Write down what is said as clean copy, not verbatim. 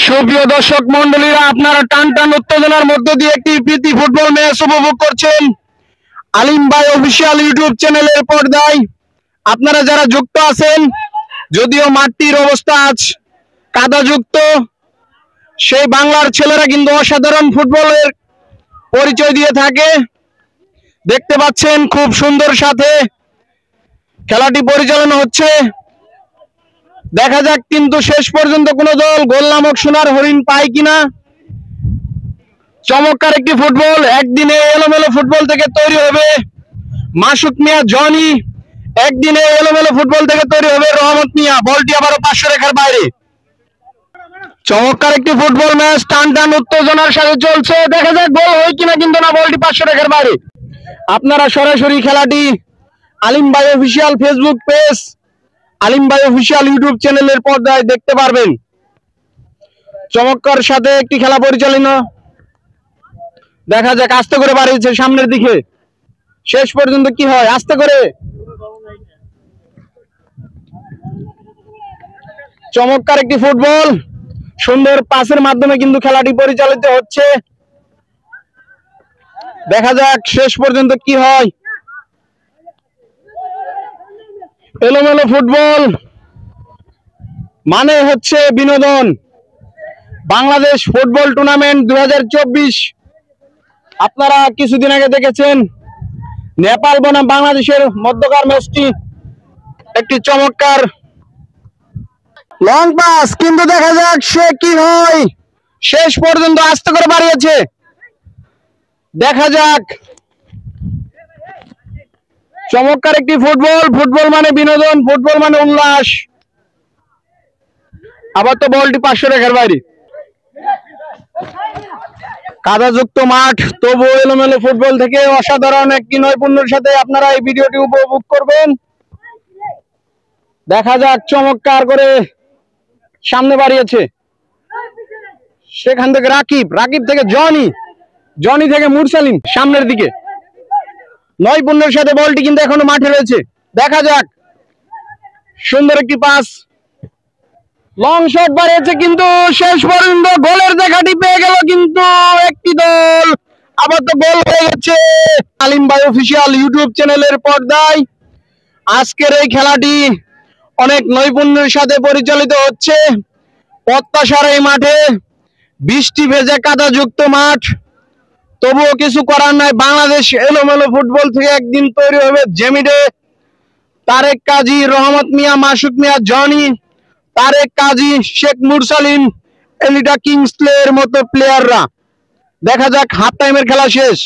সুপ্রিয় দর্শক মন্ডলীরা, আপনারা টান টান উত্তেজনার মধ্য দিয়ে একটি প্রীতি ফুটবল ম্যাচ উপভোগ করছেন আলিম ভাই অফিসিয়াল ইউটিউব চ্যানেলের পর্দায়। আপনারা যারা যুক্ত আছেন, যদিও মাঠটির অবস্থা আজ কাদাযুক্ত, সেই বাংলার ছেলেরা কিন্তু অসাধারণ ফুটবলের পরিচয় দিয়ে থাকে। দেখতে পাচ্ছেন খুব সুন্দর সাথে খেলাটি পরিচালনা হচ্ছে। দেখা যাক কিন্তু শেষ পর্যন্ত কোন দল গোল নামক সোনার হরিণ পায় কিনা। চমৎকার একটি ফুটবল, একদিনে এলোমেলো ফুটবল থেকে তৈরি হবে মাসুক মিয়া জনি, একদিনে এলোমেলো ফুটবল থেকে তৈরি হবে রহমত মিয়া। বলটি আবারও 500 রেখার বাইরে। চমৎকার একটি ফুটবল ম্যাচ টান টান উত্তেজনার সাথে চলছে। দেখা যাক গোল হয় কিনা, কিন্তু না, বলটি 500 রেখার বাইরে। আপনারা সরাসরি খেলাটি আলিম ভাই অফিসিয়াল ফেসবুক পেজ, আলিম ভাই অফিসিয়াল ইউটিউব চ্যানেলের পর্দায় দেখতে পারবেন। চমৎকার সাথে একটি খেলা পরিচালনা। দেখা যাক, আস্তে করে বাড়িয়েছে সামনের দিকে, শেষ পর্যন্ত কি হয়। আস্তে করে, চমৎকার একটি ফুটবল, সুন্দর পাসের মাধ্যমে কিন্তু খেলাটি পরিচালিত হচ্ছে। দেখা যাক শেষ পর্যন্ত কি হয়। এলোমেলো ফুটবল মানে হচ্ছে বিনোদন। বাংলাদেশ ফুটবল টুর্নামেন্ট 2024 আপনারা কিছুদিন আগে দেখেছেন, নেপাল বনাম বাংলাদেশের মধ্যকার ম্যাচটি একটি চমৎকার লং পাস, কিন্তু দেখা যাক সে কি হয়। শেষ পর্যন্ত আস্তে করে বাড়িয়েছে। দেখা যাক, চমৎকার একটি ফুটবল। ফুটবল মানে বিনোদন, ফুটবল মানে উল্লাস। আবার তো বলটি 500 রেখার বাইরে। কাদাযুক্ত মাঠ, তবু এলোমেলো ফুটবল থেকে অসাধারণ একটি নৈপুণ্যের সাথে আপনারা এই ভিডিওটি উপভোগ করবেন। দেখা যাক, চমৎকার করে সামনে বাড়িয়েছে। সেখান থেকে রাকিব, রাকিব থেকে জনি, জনি থেকে মুরসালিম সামনের দিকে। নৈপুণ্যের সাথে বলটি কিন্তু এখনো মাঠে রয়েছে। দেখা যাক, সুন্দর একটি পাস, লং শট বাড়িয়েছে, কিন্তু শেষ পর্যন্ত গোলের দেখাটি পেয়ে গেল কিন্তু একটি দল। আবার তো গোল হয়ে গেছে। আলিম ভাই অফিসিয়াল ইউটিউব চ্যানেলের পর্দায় আজকের এই খেলাটি অনেক নৈপুণ্যের সাথে পরিচালিত হচ্ছে। প্রত্যাশার এই মাঠে, বৃষ্টি ভেজে কাদাযুক্ত মাঠ, তবুও কিছু করার নাই। বাংলাদেশ এলোমেলো ফুটবল থেকে একদিন তৈরি হবে জেমিডে, তারেক কাজী, রহমত মিয়া, মাসুক মিয়া জনি, তারেক কাজী, শেখ মুরসালিম, এলিটা কিংসলে এর মতো প্লেয়াররা। দেখা যাক, হাফ টাইমের খেলা শেষ।